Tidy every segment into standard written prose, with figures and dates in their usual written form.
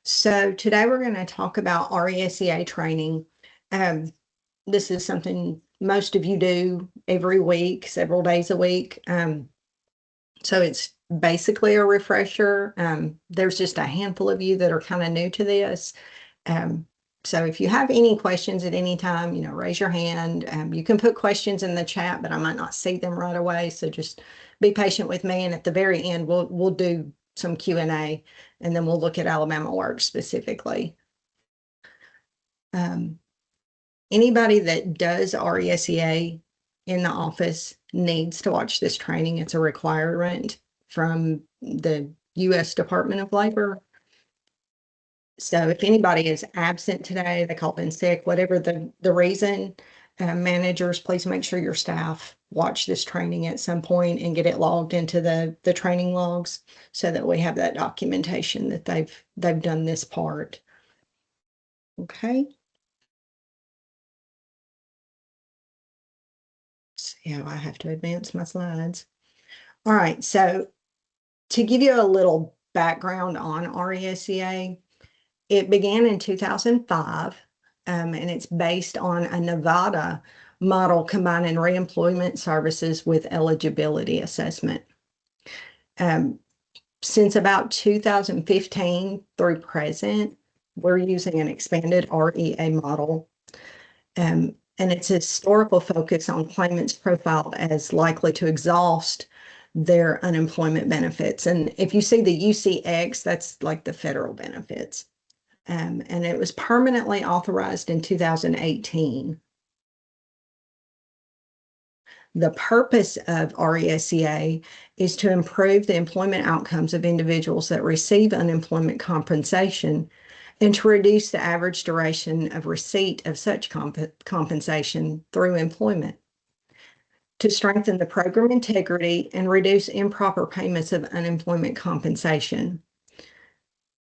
So today we're going to talk about RESEA training. This is something most of you do every week, several days a week. So it's basically a refresher. There's just a handful of you that are kind of new to this. So if you have any questions at any time, raise your hand. You can put questions in the chat, but I might not see them right away. So just be patient with me. And at the very end, we'll do some Q&A, and then we'll look at Alabama Works specifically. Anybody that does RESEA in the office needs to watch this training. It's a requirement from the U.S. Department of Labor. So if anybody is absent today, they called in sick, whatever the reason, managers, please make sure your staff watch this training at some point and get it logged into the training logs so that we have that documentation that they've done this part. Okay. So I have to advance my slides. All right. So to give you a little background on RESEA, it began in 2005, and it's based on a Nevada model combining reemployment services with eligibility assessment. Since about 2015 through present, we're using an expanded REA model, and its historical focus on claimants profiled as likely to exhaust their unemployment benefits. And if you see the UCX, that's like the federal benefits. And it was permanently authorized in 2018. The purpose of RESEA is to improve the employment outcomes of individuals that receive unemployment compensation and to reduce the average duration of receipt of such compensation through employment, to strengthen the program integrity and reduce improper payments of unemployment compensation.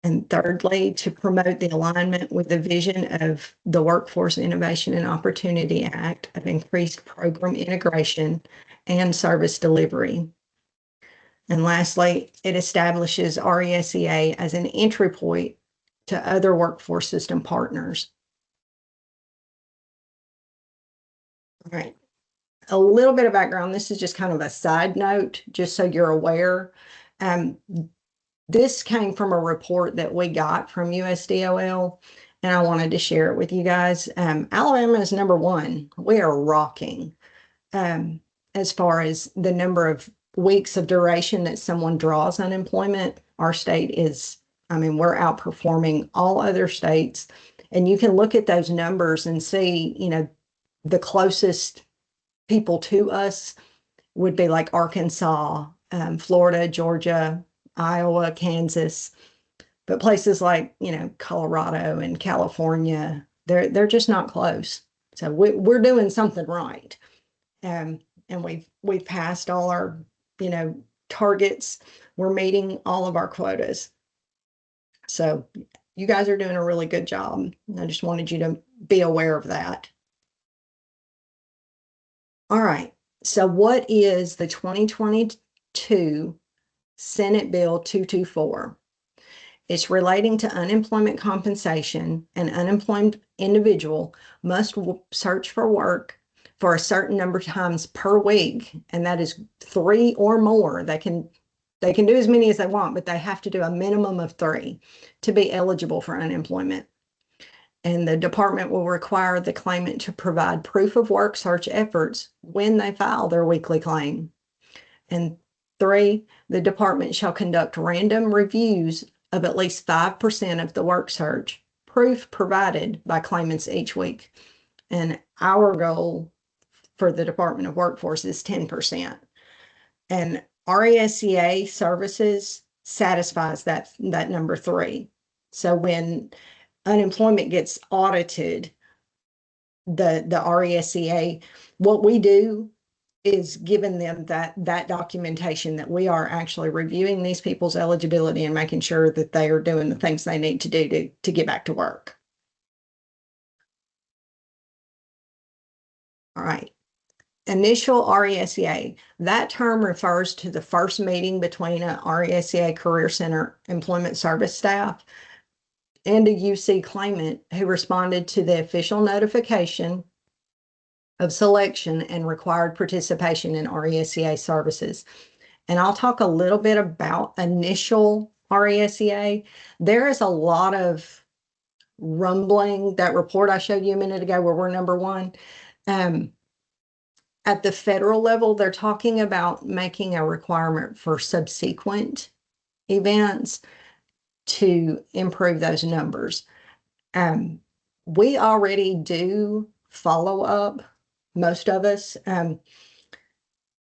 And thirdly, to promote the alignment with the vision of the Workforce Innovation and Opportunity Act of increased program integration and service delivery. And lastly, it establishes RESEA as an entry point to other workforce system partners. All right, a little bit of background. This is just kind of a side note, just so you're aware. This came from a report that we got from USDOL, and I wanted to share it with you guys. Alabama is number one. We are rocking as far as the number of weeks of duration that someone draws unemployment. Our state is, we're outperforming all other states. And you can look at those numbers and see, the closest people to us would be like Arkansas, Florida, Georgia, Iowa, Kansas, but places like, Colorado and California, they're just not close. So we're doing something right. And we've passed all our, targets. We're meeting all of our quotas. So you guys are doing a really good job. I just wanted you to be aware of that. All right. So what is the 2022 Senate Bill 224? It's relating to unemployment compensation. An unemployed individual must search for work for a certain number of times per week, and that is 3 or more. They can do as many as they want, but they have to do a minimum of 3 to be eligible for unemployment. And the department will require the claimant to provide proof of work search efforts when they file their weekly claim. And 3, the department shall conduct random reviews of at least 5% of the work search proof provided by claimants each week. And our goal for the Department of Workforce is 10%. And RESEA services satisfies that number 3. So when unemployment gets audited, the RESEA, what we do is giving them that documentation that we are actually reviewing these people's eligibility and making sure that they are doing the things they need to do to get back to work. All right. initial RESEA, that term refers to the first meeting between a RESEA Career Center employment service staff and a UC claimant who responded to the official notification of selection and required participation in RESEA services. And I'll talk a little bit about initial RESEA. There is a lot of rumbling. That report I showed you a minute ago where we're number one, at the federal level, they're talking about making a requirement for subsequent events to improve those numbers. We already do follow up, most of us.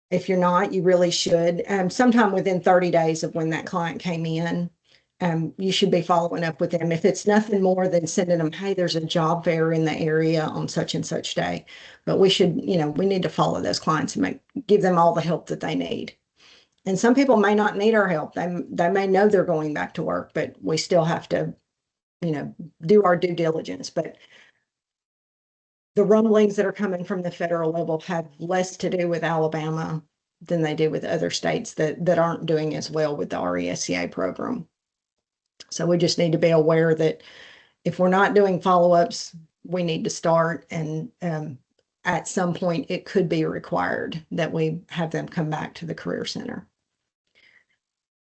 If you're not, you really should. Sometime within 30 days of when that client came in, you should be following up with them. If it's nothing more than sending them, hey, there's a job fair in the area on such and such day. But we should, we need to follow those clients and give them all the help that they need. And some people may not need our help. They may know they're going back to work, but we still have to, do our due diligence. But the rumblings that are coming from the federal level have less to do with Alabama than they do with other states that aren't doing as well with the RESEA program. So we just need to be aware that if we're not doing follow-ups, we need to start. And at some point, it could be required that we have them come back to the Career Center.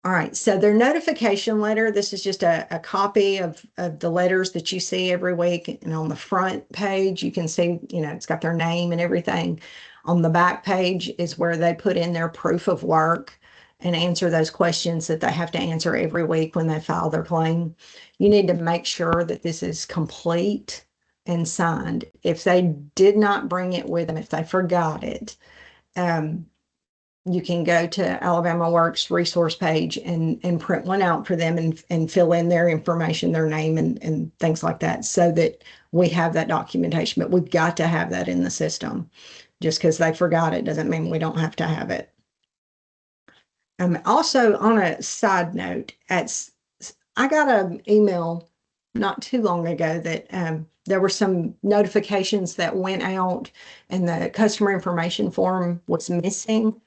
All right, so their notification letter, this is just a copy of the letters that you see every week. And on the front page, you can see, it's got their name and everything. On the back page is where they put in their proof of work and answer those questions that they have to answer every week when they file their claim. You need to make sure that this is complete and signed. If they did not bring it with them, if they forgot it, you can go to Alabama Works resource page and print one out for them and fill in their information, their name and things like that, so that we have that documentation. But we've got to have that in the system. Just because they forgot it doesn't mean we don't have to have it. Also, on a side note, I got an email not too long ago that there were some notifications that went out and the customer information form was missing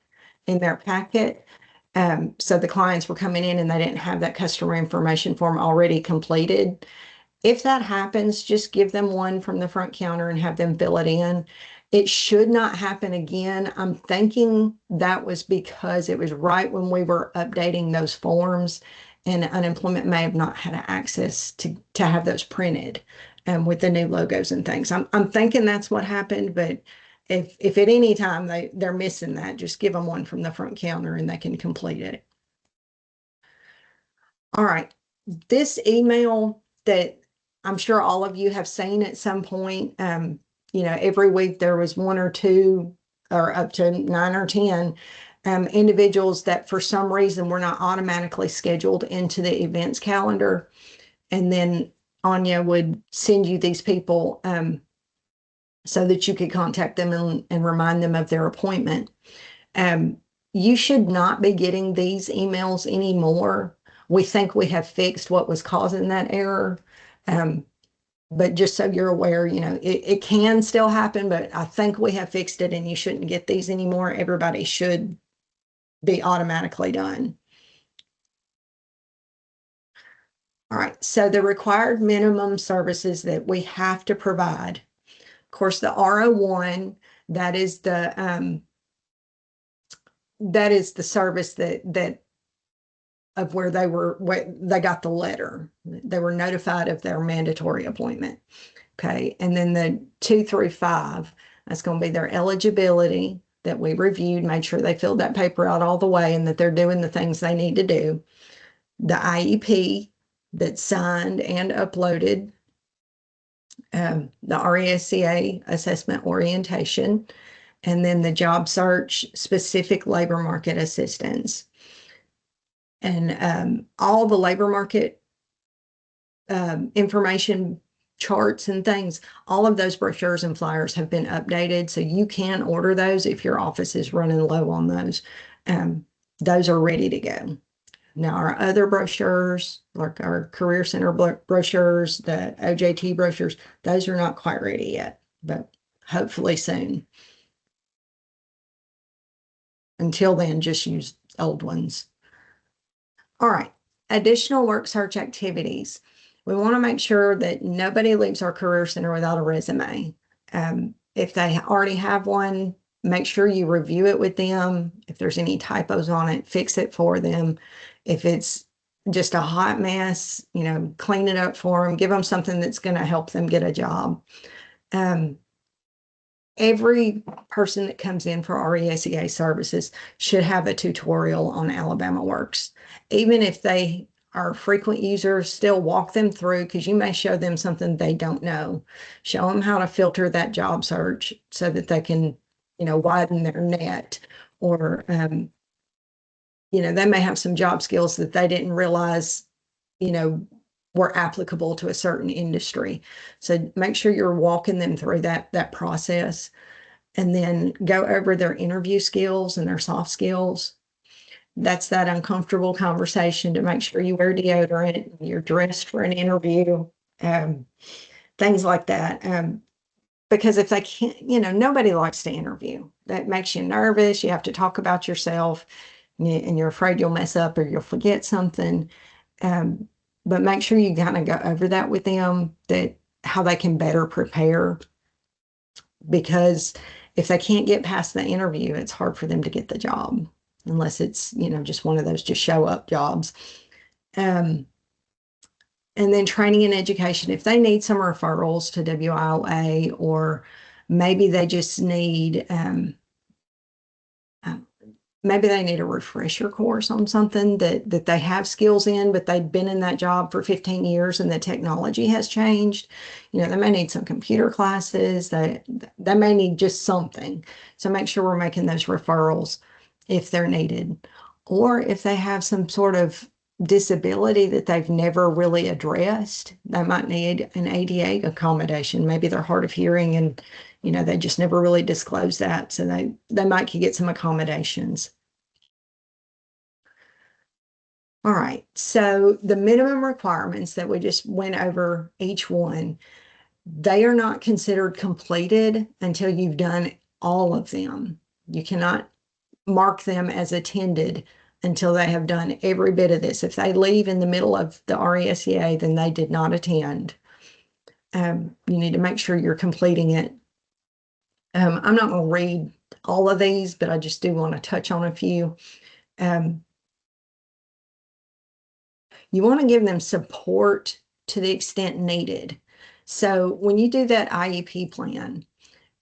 in their packet. So the clients were coming in and they didn't have that customer information form already completed. If that happens, just give them one from the front counter and have them fill it in. It should not happen again. I'm thinking that was because it was right when we were updating those forms and unemployment may have not had access to have those printed with the new logos and things. I'm thinking that's what happened, but if at any time they're missing that, just give them one from the front counter and they can complete it. All right, this email that I'm sure all of you have seen at some point, every week there was one or two or up to 9 or 10 individuals that for some reason were not automatically scheduled into the events calendar. And then Anya would send you these people so that you could contact them and remind them of their appointment. You should not be getting these emails anymore. We think we have fixed what was causing that error. But just so you're aware, it can still happen, but I think we have fixed it and you shouldn't get these anymore. Everybody should be automatically done. All right, so the required minimum services that we have to provide. Of course, the R01, that is the service that of where they got the letter. They were notified of their mandatory appointment. Okay, and then the 2 through 5, that's going to be their eligibility that we reviewed, made sure they filled that paper out all the way and that they're doing the things they need to do. The IEP that's signed and uploaded, the RESEA assessment orientation, and then the job search specific labor market assistance. And all the labor market information charts and things, all of those brochures and flyers have been updated. So you can order those if your office is running low on those. Those are ready to go. Now, our other brochures, like our Career Center brochures, the OJT brochures, those are not quite ready yet, but hopefully soon. until then, just use old ones. All right, additional work search activities. We want to make sure that nobody leaves our Career Center without a resume. If they already have one, make sure you review it with them. If there's any typos on it, fix it for them. If it's just a hot mess, clean it up for them, give them something that's going to help them get a job. Every person that comes in for RESEA services should have a tutorial on Alabama Works. Even if they are frequent users, still walk them through, because you may show them something they don't know. Show them how to filter that job search so that they can, widen their net, or, they may have some job skills that they didn't realize, were applicable to a certain industry. So make sure you're walking them through that process, and then go over their interview skills and their soft skills. That's that uncomfortable conversation to make sure you wear deodorant, you're dressed for an interview, things like that. Because if they can't, nobody likes to interview. That makes you nervous. You have to talk about yourself, and you're afraid you'll mess up or you'll forget something. But make sure you kind of go over that with them, that how they can better prepare. Because if they can't get past the interview, it's hard for them to get the job, unless it's, just one of those just show up jobs. And then training and education. If they need some referrals to WIOA, or maybe they just need, maybe they need a refresher course on something that they have skills in, but they've been in that job for 15 years and the technology has changed. They may need some computer classes. They may need just something. So make sure we're making those referrals if they're needed. Or if they have some sort of disability that they've never really addressed, they might need an ADA accommodation. Maybe they're hard of hearing, and they just never really disclose that. So they might get some accommodations. All right. So the minimum requirements that we just went over each one, they are not considered completed until you've done all of them. You cannot mark them as attended until they have done every bit of this. If they leave in the middle of the RESEA, then they did not attend. You need to make sure you're completing it. I'm not going to read all of these, but I just do want to touch on a few. You want to give them support to the extent needed. So when you do that IEP plan,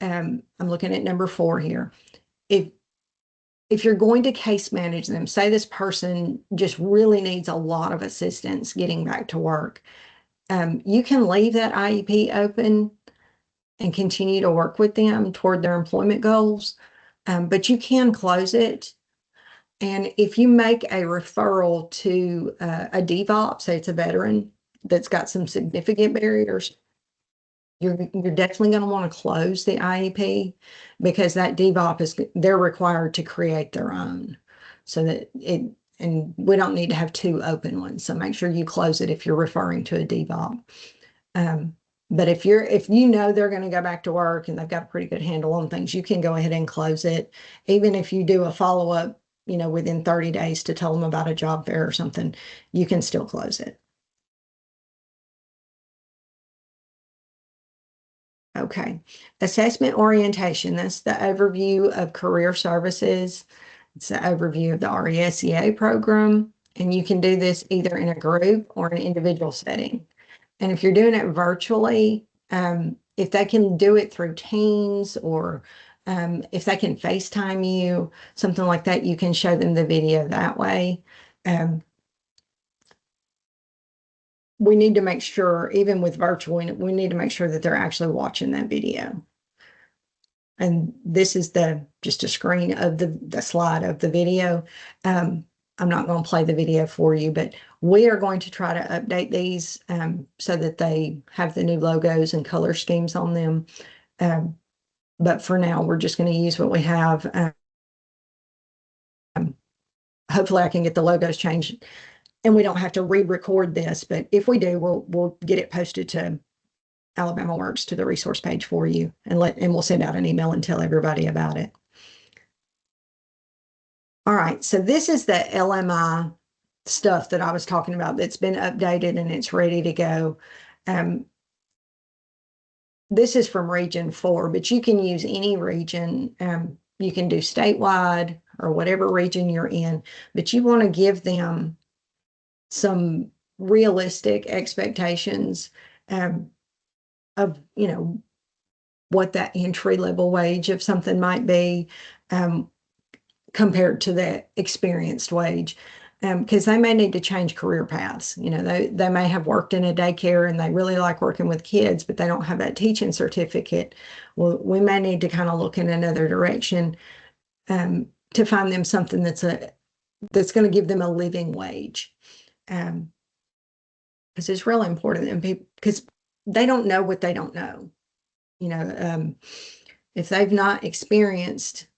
I'm looking at number 4 here. If you're going to case manage them, say this person just really needs a lot of assistance getting back to work, you can leave that IEP open and continue to work with them toward their employment goals, but you can close it. And if you make a referral to a DVOP, say it's a veteran that's got some significant barriers, you're definitely going to want to close the IEP, because that DVOP they're required to create their own, so that and we don't need to have 2 open ones. So make sure you close it if you're referring to a DVOP. But if you know they're going to go back to work and they've got a pretty good handle on things, you can go ahead and close it. Even if you do a follow-up, within 30 days to tell them about a job fair or something, you can still close it. Okay. Assessment orientation. That's the overview of career services. It's the overview of the RESEA program. And you can do this either in a group or an individual setting. And if you're doing it virtually, if they can do it through Teams, or if they can FaceTime you, something like that, you can show them the video that way. We need to make sure, even with virtual, we need to make sure that they're actually watching that video. And this is just a screen of the slide of the video. I'm not going to play the video for you, but we are going to try to update these so that they have the new logos and color schemes on them. But for now, we're just going to use what we have. Hopefully I can get the logos changed and we don't have to re-record this, but if we do, we'll get it posted to Alabama Works, to the resource page for you, and we'll send out an email and tell everybody about it. All right, so this is the LMI stuff that I was talking about that's been updated and it's ready to go. Um, this is from Region 4, but you can use any region. You can do statewide or whatever region you're in, but you want to give them some realistic expectations um, of, what that entry level wage of something might be. Compared to the experienced wage, because they may need to change career paths. They may have worked in a daycare and they really like working with kids, but they don't have that teaching certificate. Well, we may need to kind of look in another direction to find them something that's going to give them a living wage. Because it's really important, and because they don't know what they don't know. If they've not experienced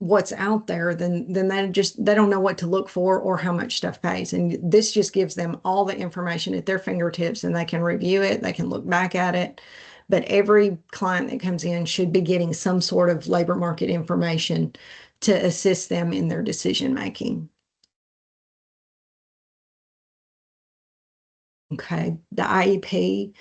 what's out there, then they don't know what to look for or how much stuff pays. And this just gives them all the information at their fingertips and they can review it, they can look back at it. But every client that comes in should be getting some sort of labor market information to assist them in their decision making. Okay, the IEP.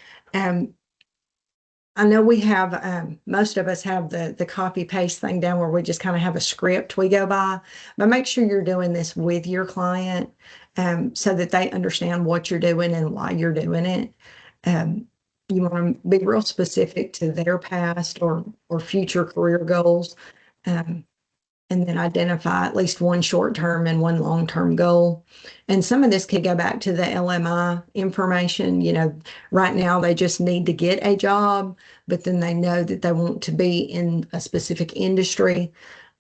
I know we have, most of us have the copy paste thing down where we just kind of have a script we go by, but make sure you're doing this with your client so that they understand what you're doing and why you're doing it. You want to be real specific to their past or future career goals. And then identify at least one short-term and one long-term goal. And some of this could go back to the LMI information. Right now they just need to get a job, but then they know that they want to be in a specific industry,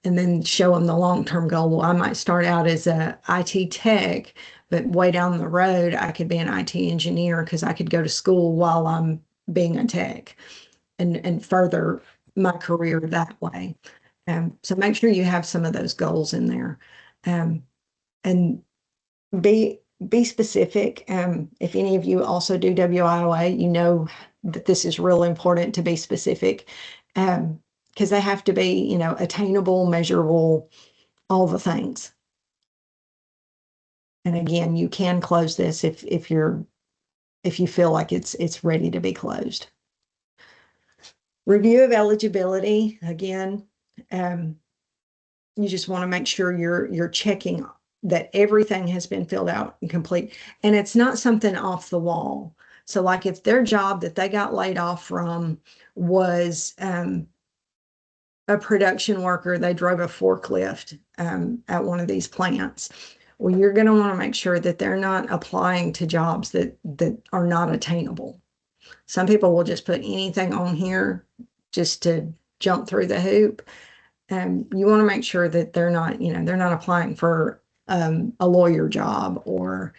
and then show them the long-term goal. Well, I might start out as a IT tech, but way down the road, I could be an IT engineer because I could go to school while I'm being a tech and further my career that way. So make sure you have some of those goals in there, and be specific. If any of you also do WIOA, you know that this is real important to be specific, because they have to be, attainable, measurable, all the things. And again, you can close this if you feel like it's ready to be closed. Review of eligibility. Again, you just want to make sure you're checking that everything has been filled out and complete, and it's not something off the wall. So like if their job that they got laid off from was a production worker, they drove a forklift at one of these plants. Well, you're going to want to make sure that they're not applying to jobs that are not attainable. Some people will just put anything on here just to jump through the hoop. You want to make sure that they're not applying for a lawyer job or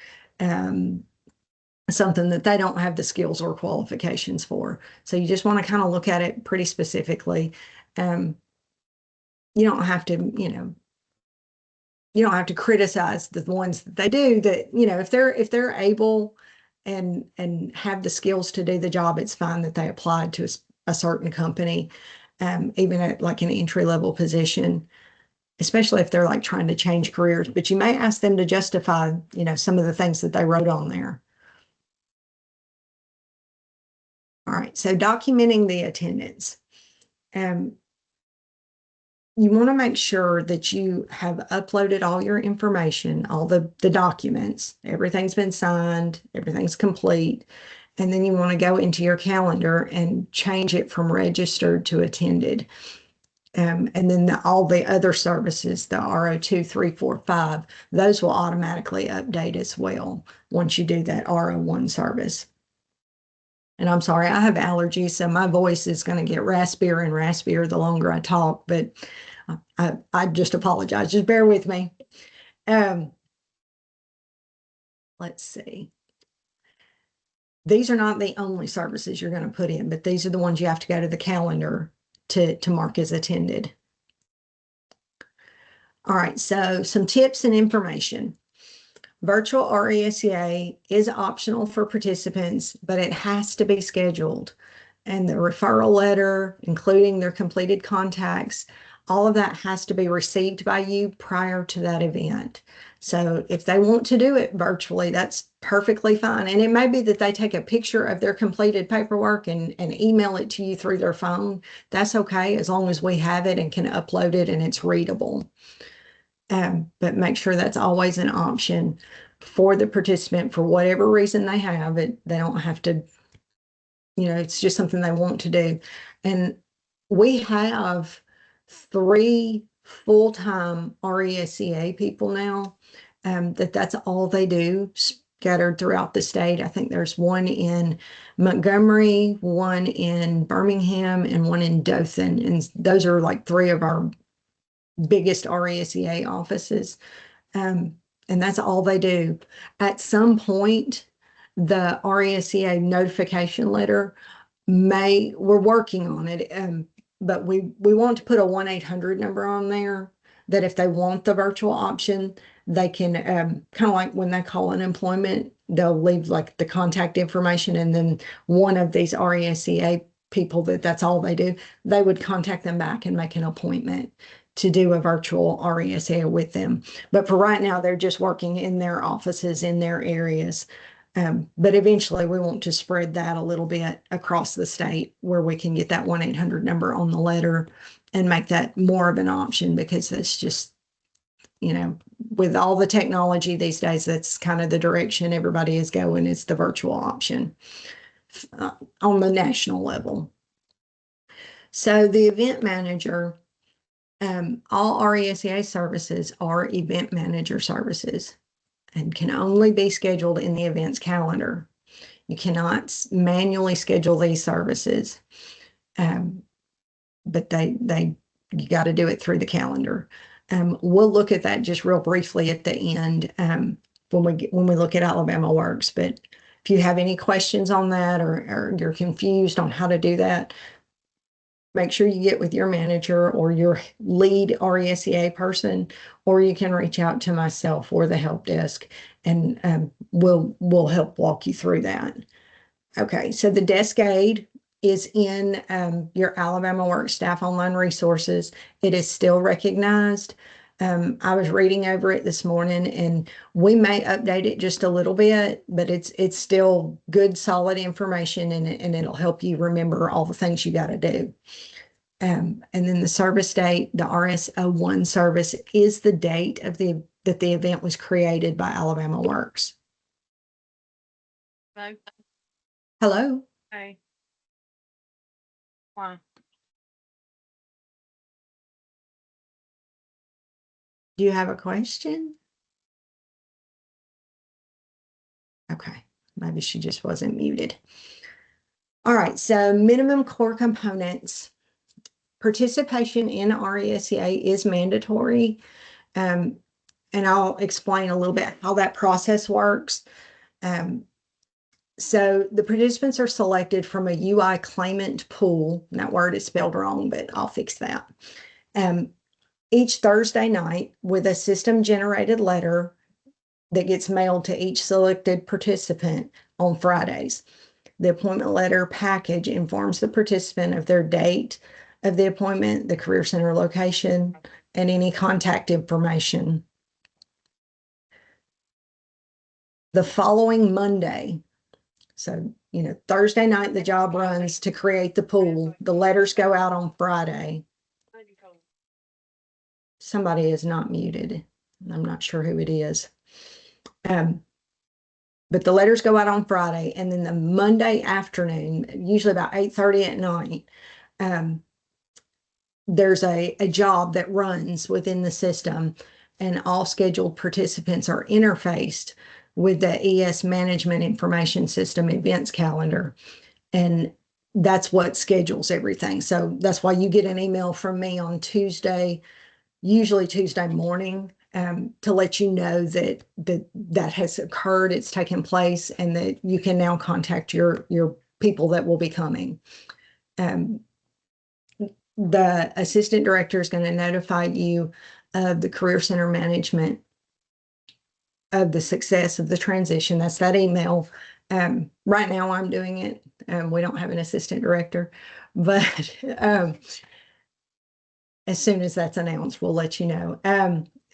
something that they don't have the skills or qualifications for. So you just want to kind of look at it pretty specifically. You don't have to, you don't have to criticize the ones that they do. That, if they're able and have the skills to do the job, it's fine that they applied to a certain company, even at like an entry level position, especially if they're like trying to change careers. But you may ask them to justify, some of the things that they wrote on there. All right, so documenting the attendance. You want to make sure that you have uploaded all your information, all the documents, everything's been signed, everything's complete. And then you want to go into your calendar and change it from registered to attended. And then all the other services, the RO2, 3, 4, 5, those will automatically update as well once you do that RO1 service. And I'm sorry, I have allergies, so my voice is going to get raspier and raspier the longer I talk, but I just apologize. Just bear with me. Let's see. These are not the only services you're going to put in, but these are the ones you have to go to the calendar to mark as attended. All right, so some tips and information. Virtual RESEA is optional for participants, but it has to be scheduled. And the referral letter, including their completed contacts, all of that has to be received by you prior to that event. So if they want to do it virtually, that's perfectly fine. And it may be that they take a picture of their completed paperwork and email it to you through their phone. That's okay, as long as we have it and can upload it and it's readable. But make sure that's always an option for the participant for whatever reason they have it. They don't have to, it's just something they want to do. And we have 3 full-time RESEA people now, that's all they do, scattered throughout the state. I think there's one in Montgomery, one in Birmingham, and one in Dothan. And those are like 3 of our biggest RESEA offices. And that's all they do. At some point, the RESEA notification letter we're working on it, but we want to put a 1-800 number on there that if they want the virtual option, they can, kind of like when they call unemployment, they'll leave like the contact information, and then one of these RESEA people that's all they do, they would contact them back and make an appointment to do a virtual RESEA with them. But for right now, they're just working in their offices, in their areas. But eventually we want to spread that a little bit across the state where we can get that 1-800 number on the letter and make that more of an option, because that's just, with all the technology these days, that's kind of the direction everybody is going, is the virtual option on the national level. So the event manager, all RESEA services are event manager services and can only be scheduled in the events calendar. You cannot manually schedule these services, but you got to do it through the calendar. We'll look at that just real briefly at the end, when we look at Alabama Works. But if you have any questions on that, or you're confused on how to do that, make sure you get with your manager or your lead RESEA person, or you can reach out to myself or the help desk, and we'll help walk you through that. Okay, so the desk aid is in your Alabama Works staff online resources. It is still recognized. I was reading over it this morning, and we may update it just a little bit, but it's still good, solid information, and it'll help you remember all the things you got to do. And then the service date, the RS01 service, is the date of that the event was created by Alabama Works. Hello. Hello. Hey. Why? Do you have a question? Okay, maybe she just wasn't muted. All right, so minimum core components. Participation in RESEA is mandatory, and I'll explain a little bit how that process works. So the participants are selected from a UI claimant pool. That word is spelled wrong, but I'll fix that. Each Thursday night, with a system-generated letter that gets mailed to each selected participant on Fridays. The appointment letter package informs the participant of their date of the appointment, the Career Center location, and any contact information. The following Monday, so, Thursday night, the job runs to create the pool. The letters go out on Friday. Somebody is not muted. I'm not sure who it is. But the letters go out on Friday, and then the Monday afternoon, usually about 8:30 at night, there's a job that runs within the system, and all scheduled participants are interfaced with the ES Management Information System events calendar. And that's what schedules everything. So that's why you get an email from me on Tuesday, usually Tuesday morning, to let you know that has occurred, it's taken place, and that you can now contact your people that will be coming. The assistant director is going to notify you of the Career Center management of the success of the transition. That's that email. Right now I'm doing it. We don't have an assistant director, but as soon as that's announced, we'll let you know.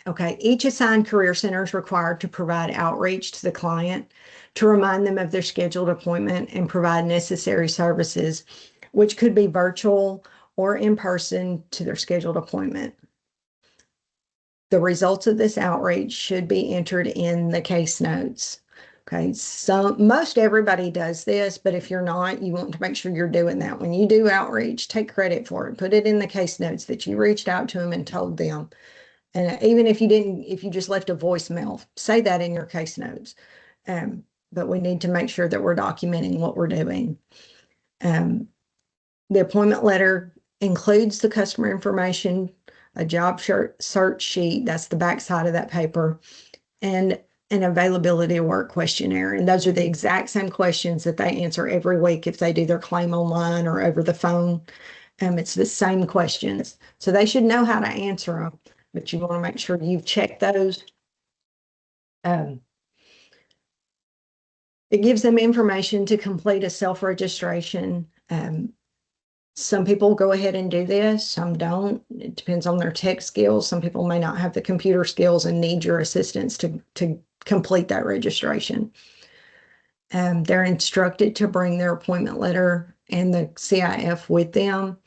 Okay, each assigned career center is required to provide outreach to the client to remind them of their scheduled appointment and provide necessary services, which could be virtual or in person to their scheduled appointment. The results of this outreach should be entered in the case notes. Okay, so most everybody does this, but if you're not, you want to make sure you're doing that. When you do outreach, take credit for it. Put it in the case notes that you reached out to them and told them. And even if you didn't, if you just left a voicemail, say that in your case notes. But we need to make sure that we're documenting what we're doing. The appointment letter includes the customer information, a job search sheet, that's the back side of that paper, and an availability to work questionnaire. And those are the exact same questions that they answer every week if they do their claim online or over the phone. It's the same questions. So they should know how to answer them, but you want to make sure you've checked those. It gives them information to complete a self-registration. Some people go ahead and do this, some don't. It depends on their tech skills. Some people may not have the computer skills and need your assistance to complete that registration. They're instructed to bring their appointment letter and the CIF with them.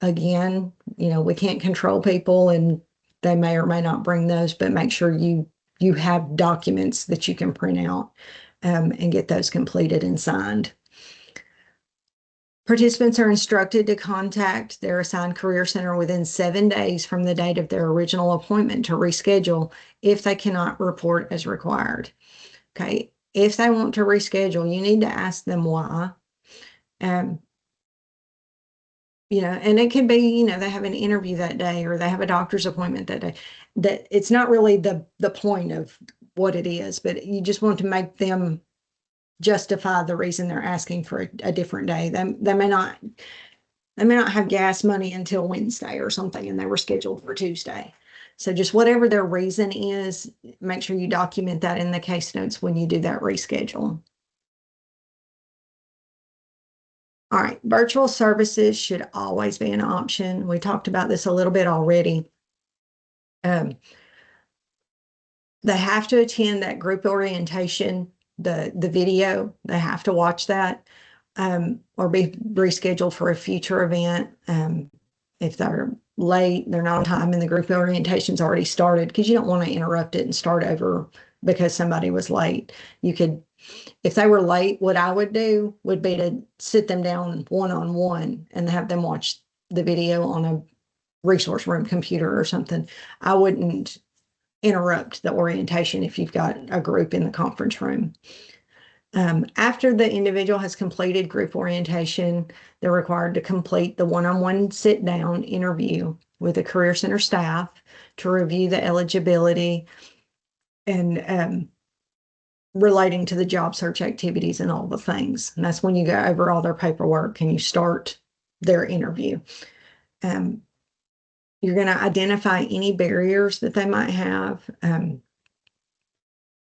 Again, we can't control people and they may or may not bring those, but make sure you have documents that you can print out and get those completed and signed. Participants are instructed to contact their assigned career center within 7 days from the date of their original appointment to reschedule if they cannot report as required. Okay, if they want to reschedule, you need to ask them why. And it could be, they have an interview that day or they have a doctor's appointment that day. That it's not really the point of what it is, but you just want to make them justify the reason they're asking for a different day. They may not have gas money until Wednesday or something, and they were scheduled for Tuesday. So just whatever their reason is, make sure you document that in the case notes when you do that reschedule. All right, virtual services should always be an option. We talked about this a little bit already. They have to attend that group orientation, the video. They have to watch that or be rescheduled for a future event. If they're late, they're not on time, and the group orientation's already started, because you don't want to interrupt it and start over because somebody was late. If they were late, what I would do would be to sit them down one-on-one and have them watch the video on a resource room computer or something. I wouldn't interrupt the orientation if you've got a group in the conference room. After the individual has completed group orientation, they're required to complete the one-on-one sit-down interview with the Career Center staff to review the eligibility and relating to the job search activities and all the things. And that's when you go over all their paperwork and you start their interview. You're going to identify any barriers that they might have.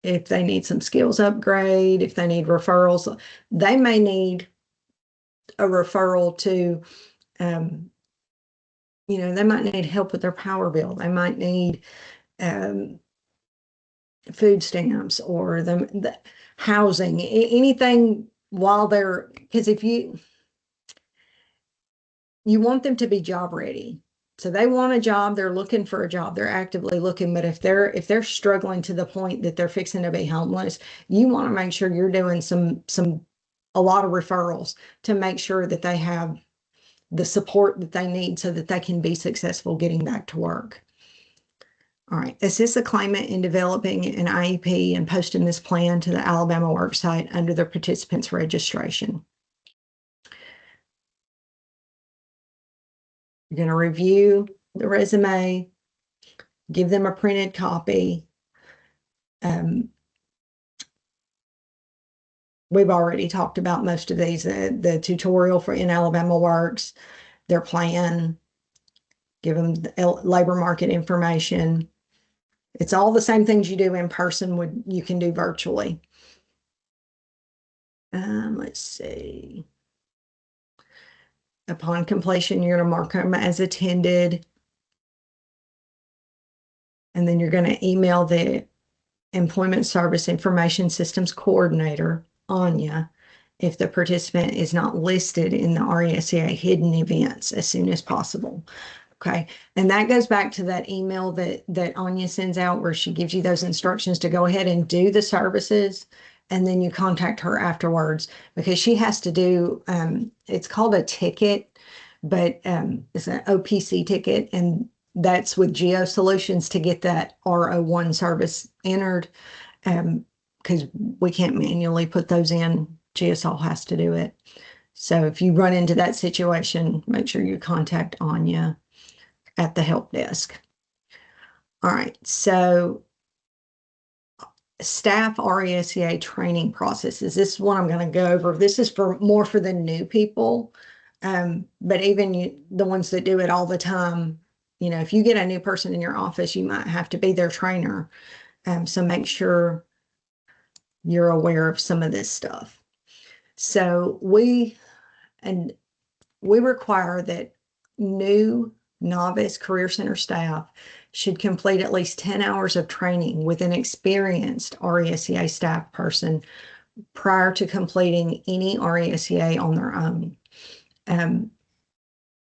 If they need some skills upgrade, if they need referrals, they may need a referral to, they might need help with their power bill. They might need food stamps or the housing, anything while they're, because if you want them to be job ready. So they want a job, they're looking for a job, they're actively looking, but if they're struggling to the point that they're fixing to be homeless, you want to make sure you're doing a lot of referrals to make sure that they have the support that they need so that they can be successful getting back to work. All right, assist the claimant in developing an IEP and posting this plan to the Alabama worksite under the participant's registration. You're going to review the resume, give them a printed copy. We've already talked about most of these, the tutorial for In Alabama Works, their plan, give them the labor market information. It's all the same things you do in person, you can do virtually. Let's see. Upon completion, you're going to mark them as attended. and then you're going to email the Employment Service Information Systems Coordinator, Anya, if the participant is not listed in the RESEA hidden events as soon as possible. Okay, and that goes back to that email that Anya sends out where she gives you those instructions to go ahead and do the services, and then you contact her afterwards because she has to do, it's called a ticket, but it's an OPC ticket, and that's with Geo Solutions to get that RO1 service entered, because we can't manually put those in. GSL has to do it. So if you run into that situation, make sure you contact Anya at the help desk. All right, so staff RESEA training processes. This is what I'm going to go over. This is for more for the new people, but even the ones that do it all the time, you know, if you get a new person in your office, you might have to be their trainer. So make sure you're aware of some of this stuff. So we require that new novice Career Center staff should complete at least 10 hours of training with an experienced RESEA staff person prior to completing any RESEA on their own.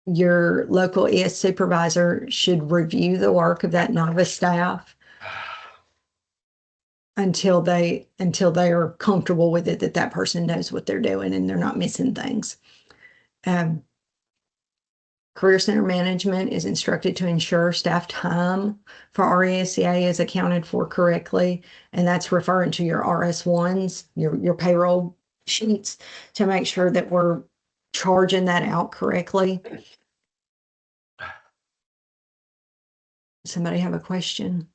Your local ES supervisor should review the work of that novice staff until they are comfortable with it, that person knows what they're doing and they're not missing things. Career Center management is instructed to ensure staff time for RESEA is accounted for correctly, and that's referring to your RS1s, your payroll sheets, to make sure that we're charging that out correctly. Somebody have a question?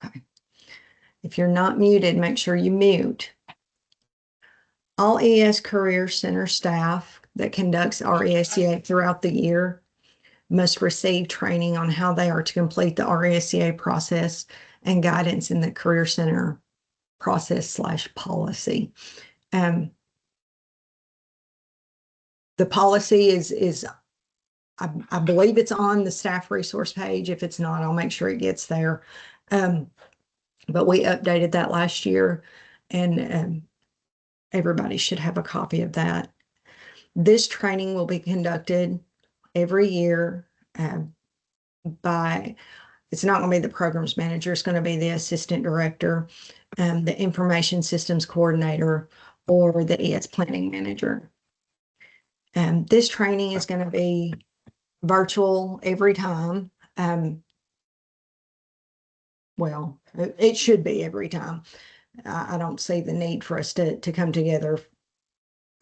Okay. If you're not muted, make sure you mute. All ES Career Center staff that conducts RESEA throughout the year must receive training on how they are to complete the RESEA process and guidance in the Career Center process/policy. The policy is I believe it's on the staff resource page. If it's not, I'll make sure it gets there. But we updated that last year, and everybody should have a copy of that. This training will be conducted every year by, it's not going to be the programs manager, it's going to be the assistant director, the information systems coordinator, or the ES planning manager. This training is going to be virtual every time. Well, it should be every time. I don't see the need for us to come together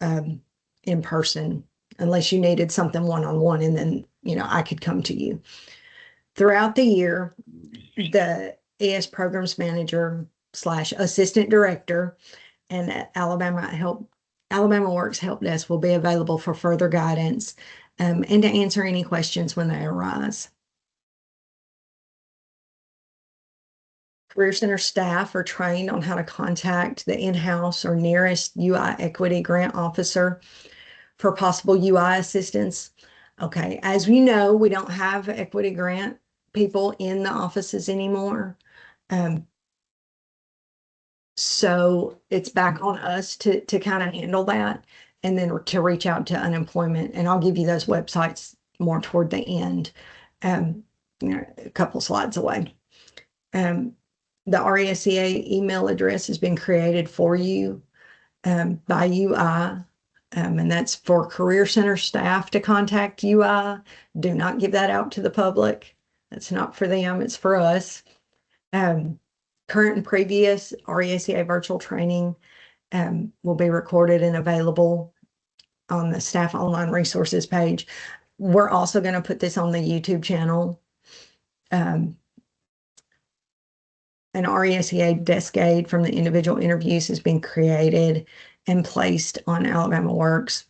in person unless you needed something one-on-one, and then, you know, I could come to you. Throughout the year, the ES programs manager / assistant director and Alabama Works help desk will be available for further guidance and to answer any questions when they arise. Career Center staff are trained on how to contact the in-house or nearest UI equity grant officer for possible UI assistance. Okay, as you know, we don't have equity grant people in the offices anymore. So it's back on us to kind of handle that, and then to reach out to unemployment. And I'll give you those websites more toward the end, you know, a couple slides away. The RESEA email address has been created for you by UI, and that's for Career Center staff to contact UI. Do not give that out to the public. That's not for them, it's for us. Current and previous RESEA virtual training will be recorded and available on the staff online resources page. We're also going to put this on the YouTube channel. An RESEA desk aid from the individual interviews has been created and placed on Alabama Works.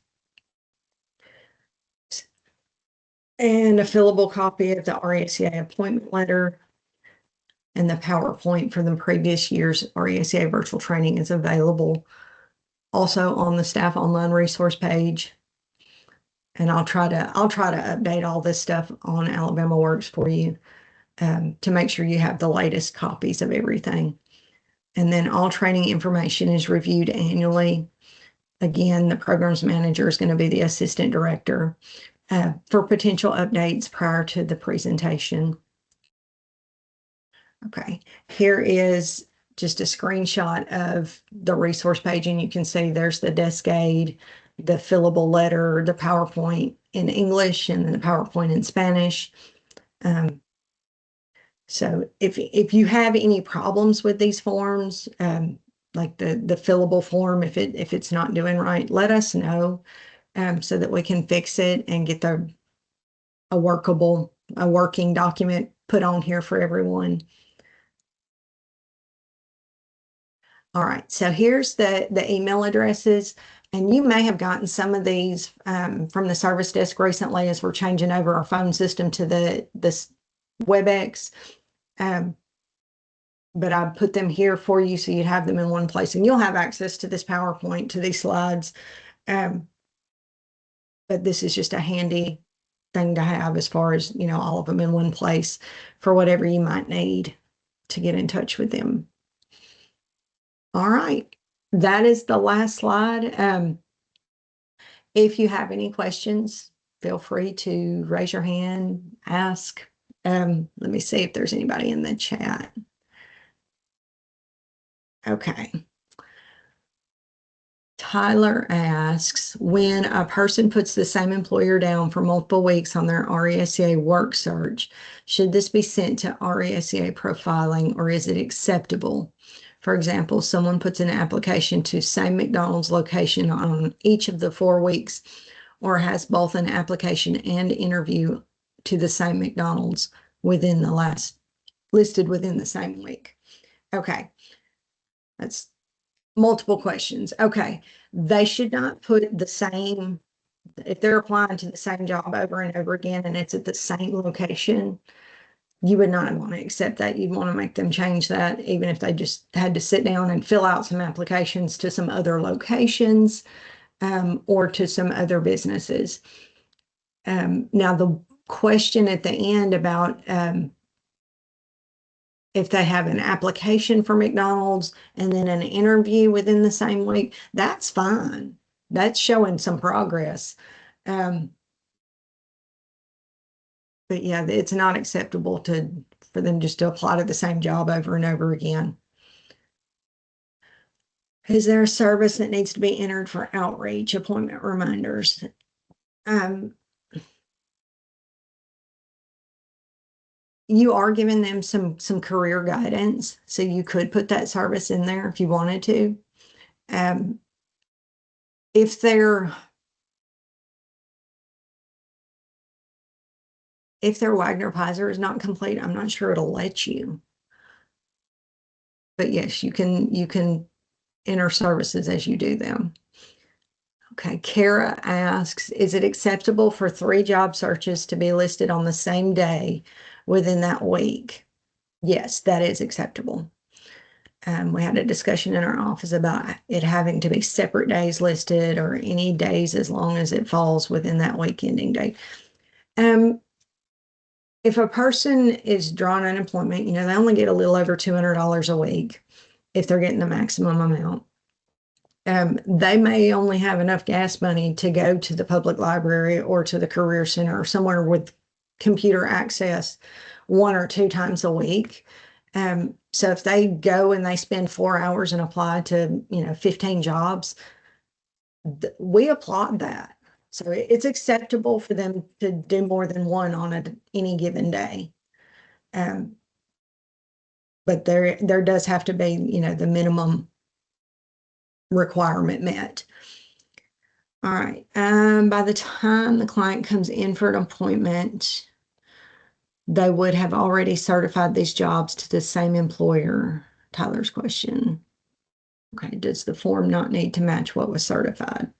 And a fillable copy of the RESEA appointment letter and the PowerPoint for the previous year's RESEA virtual training is available also on the staff online resource page. And I'll try to update all this stuff on Alabama Works for you, to make sure you have the latest copies of everything. And then all training information is reviewed annually. Again, the programs manager is going to be the assistant director, for potential updates prior to the presentation. Okay, here is just a screenshot of the resource page, and you can see there's the desk aid, the fillable letter, the PowerPoint in English, and then the PowerPoint in Spanish. So if you have any problems with these forms, like the fillable form, if it's not doing right, let us know, so that we can fix it and get a working document put on here for everyone. All right, so here's the email addresses, and you may have gotten some of these from the service desk recently as we're changing over our phone system to this WebEx. But I put them here for you so you'd have them in one place, and you'll have access to this PowerPoint, to these slides. But this is just a handy thing to have as far as, all of them in one place for whatever you might need to get in touch with them. All right, that is the last slide. If you have any questions, feel free to raise your hand, ask. Let me see if there's anybody in the chat. Okay. Tyler asks, when a person puts the same employer down for multiple weeks on their RESEA work search, should this be sent to RESEA profiling, or is it acceptable? For example, someone puts an application to same McDonald's location on each of the 4 weeks, or has both an application and interview to the same McDonald's listed within the same week. Okay, that's multiple questions. Okay, they should not put the same, if they're applying to the same job over and over again and it's at the same location, you would not want to accept that. You'd want to make them change that, even if they just had to sit down and fill out some applications to some other locations, or to some other businesses. Now, the question at the end about if they have an application for McDonald's and then an interview within the same week, that's fine. That's showing some progress. But yeah, it's not acceptable for them just to apply to the same job over and over again. Is there a service that needs to be entered for outreach appointment reminders? You are giving them some career guidance, so you could put that service in there if you wanted to. If their Wagner Pizer is not complete, I'm not sure it'll let you. But yes, you can enter services as you do them. Okay, Kara asks, is it acceptable for 3 job searches to be listed on the same day within that week? Yes, that is acceptable. We had a discussion in our office about it having to be separate days listed, or any days as long as it falls within that week ending date. If a person is drawing unemployment, they only get a little over $200 a week if they're getting the maximum amount. They may only have enough gas money to go to the public library or to the career center or somewhere with computer access 1 or 2 times a week. So if they go and they spend 4 hours and apply to, 15 jobs, we applaud that. So it's acceptable for them to do more than one on any given day. But there does have to be, the minimum requirement met. All right. By the time the client comes in for an appointment, they would have already certified these jobs to the same employer. Tyler's question. Okay. Does the form not need to match what was certified?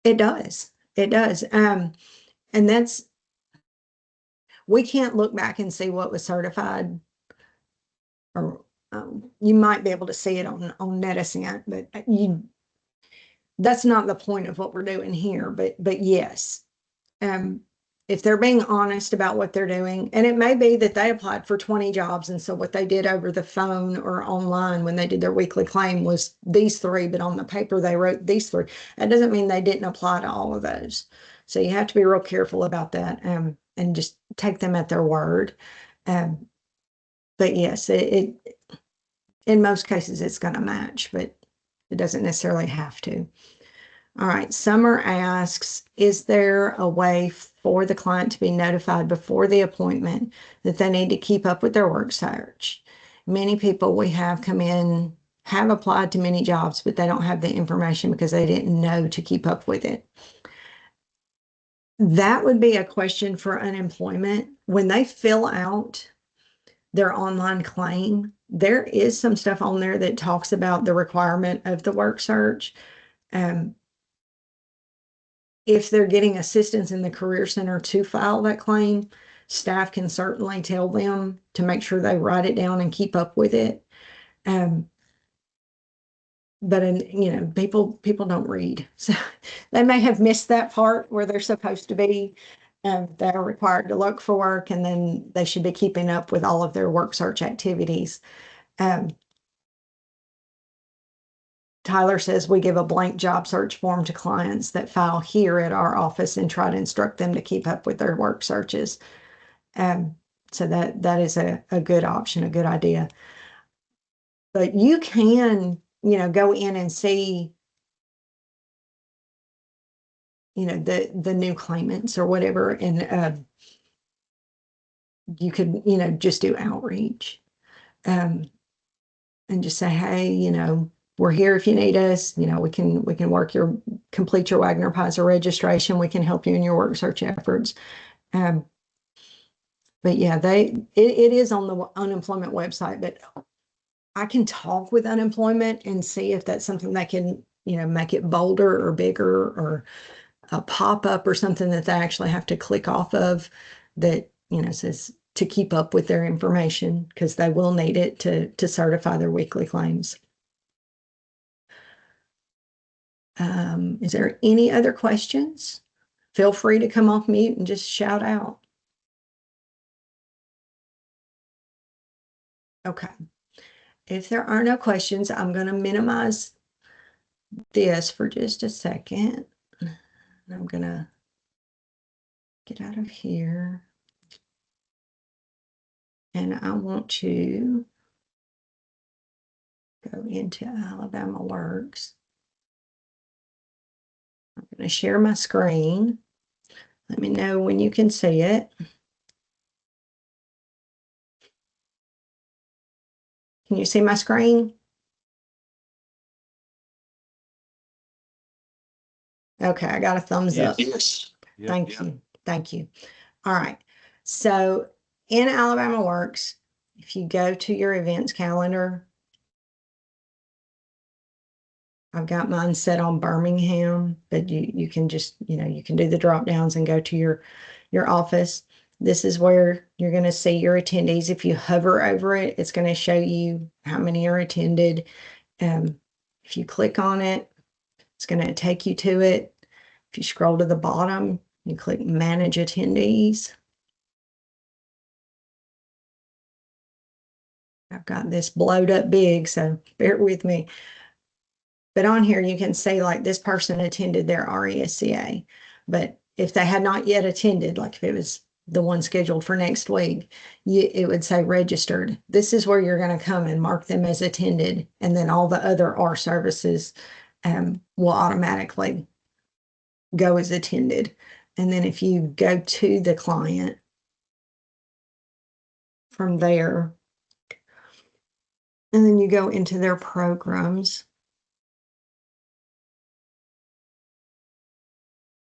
It does. It does. And we can't look back and see what was certified, or you might be able to see it on NetAscent, but that's not the point of what we're doing here, but yes. If they're being honest about what they're doing, and it may be that they applied for 20 jobs, and so what they did over the phone or online when they did their weekly claim was these three, but on the paper they wrote these three. That doesn't mean they didn't apply to all of those. So you have to be real careful about that, and just take them at their word. But yes, in most cases it's going to match, but it doesn't necessarily have to. All right, Summer asks, is there a way for the client to be notified before the appointment that they need to keep up with their work search? Many people we have come in have applied to many jobs, but they don't have the information because they didn't know to keep up with it. That would be a question for unemployment. When they fill out their online claim, there is some stuff on there that talks about the requirement of the work search. If they're getting assistance in the Career Center to file that claim, staff can certainly tell them to make sure they write it down and keep up with it. But people don't read, so they may have missed that part where they're supposed to be. They're required to look for work, and then they should be keeping up with all of their work search activities. Tyler says we give a blank job search form to clients that file here at our office and try to instruct them to keep up with their work searches. So that is a good option, a good idea. But you can, go in and see, the new claimants or whatever, and you could, just do outreach, and just say, hey, we're here if you need us. We can complete your Wagner Pizer registration. We can help you in your work search efforts. But yeah, it is on the unemployment website, but I can talk with unemployment and see if that's something they can, make it bolder or bigger, or a pop-up or something that they actually have to click off of that, says to keep up with their information, because they will need it to certify their weekly claims. Is there any other questions? Feel free to come off mute and just shout out. Okay. If there are no questions, I'm going to minimize this for just a second. I'm going to get out of here. And I want to go into Alabama Works. I'm going to share my screen. Let me know when you can see it. Can you see my screen? Okay, I got a thumbs up. Yes. Thank you. Thank you. All right. So in Alabama Works, if you go to your events calendar, I've got mine set on Birmingham, but you can just, you can do the drop downs and go to your office. This is where you're going to see your attendees. If you hover over it, it's going to show you how many are attended. If you click on it, it's going to take you to it. If you scroll to the bottom, you click Manage Attendees. I've got this blowed up big, so bear with me. But on here, you can say like this person attended their RESEA. But if they had not yet attended, like if it was the one scheduled for next week, it would say registered. This is where you're going to come and mark them as attended. And then all the other R services will automatically go as attended. And then if you go to the client from there, and then you go into their programs,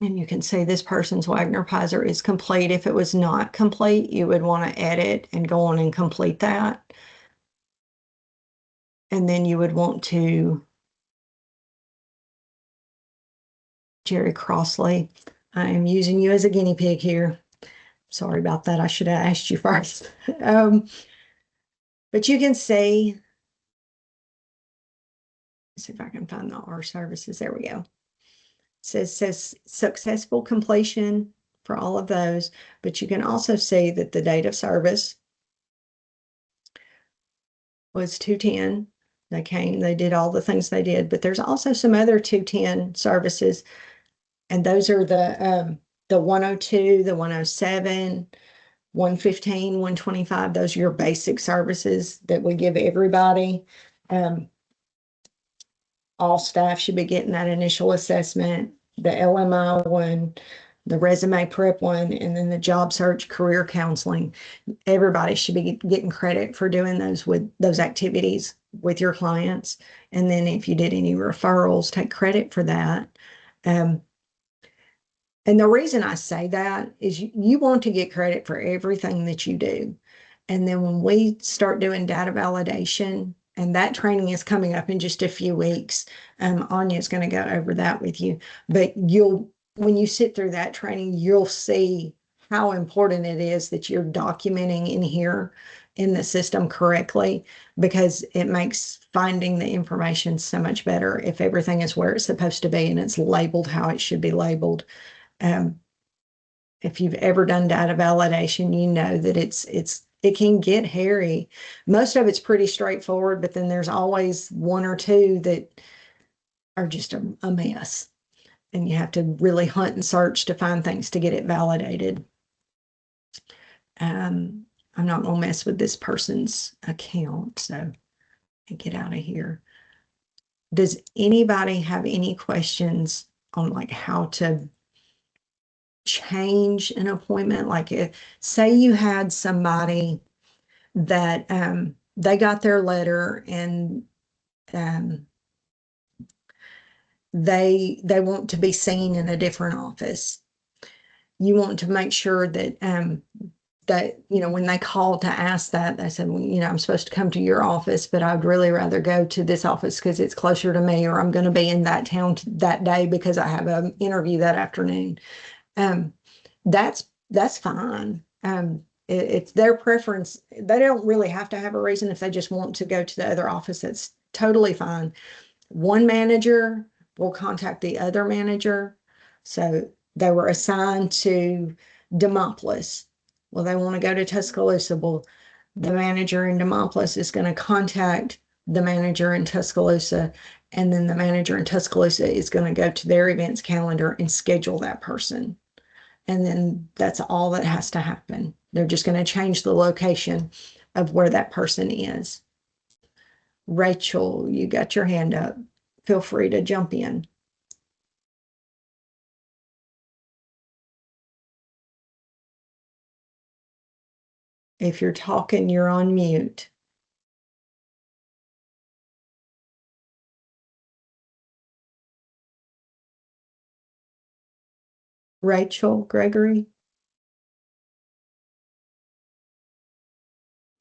and you can say this person's Wagner Pizer is complete. If it was not complete, you would want to edit and go on and complete that. And then you would want to, Jerry Crossley, I am using you as a guinea pig here. Sorry about that. I should have asked you first. But you can see, let's see if I can find the R services. There we go. says successful completion for all of those, but you can also see that the date of service was 210. They came, they did all the things they did, but there's also some other 210 services, and those are the 102, the 107, 115, 125. Those are your basic services that we give everybody. All staff should be getting that initial assessment, the LMI one, the resume prep one, and then the job search career counseling. Everybody should be getting credit for doing those with those activities with your clients. And then if you did any referrals, take credit for that. And the reason I say that is you want to get credit for everything that you do. And then when we start doing data validation, and that training is coming up in just a few weeks, Anya is going to go over that with you. But when you sit through that training, you'll see how important it is that you're documenting in here in the system correctly, because it makes finding the information so much better if everything is where it's supposed to be and it's labeled how it should be labeled. If you've ever done data validation, you know that it can get hairy. Most of it's pretty straightforward, but then there's always one or two that are just a mess. And you have to really hunt and search to find things to get it validated. I'm not going to mess with this person's account, so I get out of here. Does anybody have any questions on like how to change an appointment? Like say you had somebody that they got their letter and they want to be seen in a different office. You want to make sure that that, when they call to ask that, they said, well, I'm supposed to come to your office, but I'd really rather go to this office because it's closer to me, or I'm going to be in that town that day because I have an interview that afternoon. That's fine. It's their preference. They don't really have to have a reason. If they just want to go to the other office, that's totally fine. One manager will contact the other manager. So they were assigned to Demopolis. Well, they want to go to Tuscaloosa. Well, the manager in Demopolis is going to contact the manager in Tuscaloosa, and then the manager in Tuscaloosa is going to go to their events calendar and schedule that person. And then that's all that has to happen. They're just going to change the location of where that person is. Rachel, you got your hand up. Feel free to jump in. If you're talking, you're on mute. Rachel Gregory.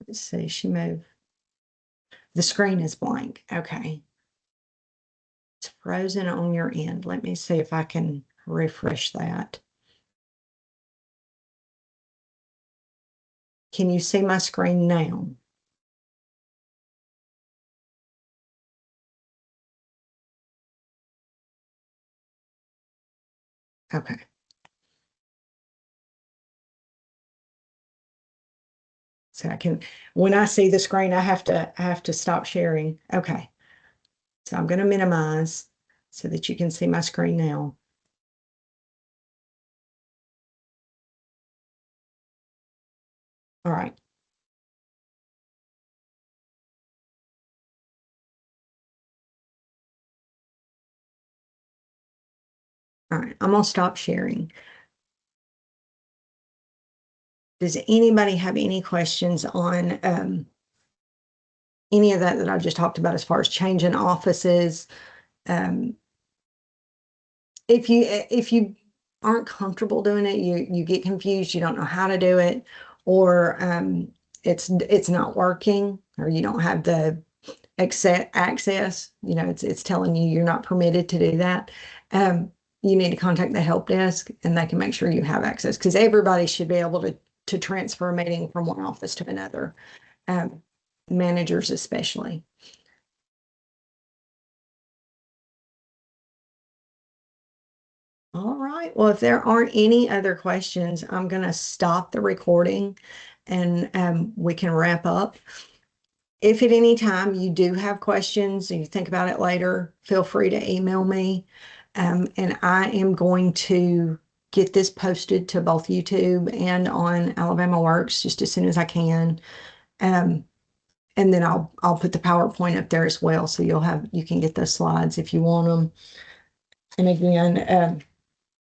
Let's see, she moved. The screen is blank. Okay. It's frozen on your end. Let me see if I can refresh that. Can you see my screen now? Okay. So I can, when I see the screen, I have to stop sharing. Okay. So I'm going to minimize so that you can see my screen now. All right. All right. I'm going to stop sharing. Does anybody have any questions on any of that I just talked about as far as changing offices? If you aren't comfortable doing it, you get confused, you don't know how to do it, or it's not working, or you don't have the access, it's telling you you're not permitted to do that. You need to contact the help desk, and they can make sure you have access, because everybody should be able to transfer a meeting from one office to another, managers especially. All right. Well, if there aren't any other questions, I'm going to stop the recording and we can wrap up. If at any time you do have questions and you think about it later, feel free to email me. And I am going to get this posted to both YouTube and on Alabama Works just as soon as I can. Um, and then I'll put the PowerPoint up there as well, so you can get those slides if you want them. And again,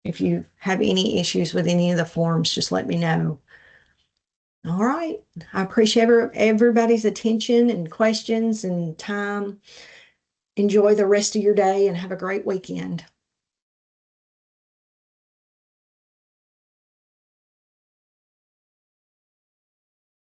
if you have any issues with any of the forms, just let me know. All right. I appreciate everybody's attention and questions and time. Enjoy the rest of your day and have a great weekend.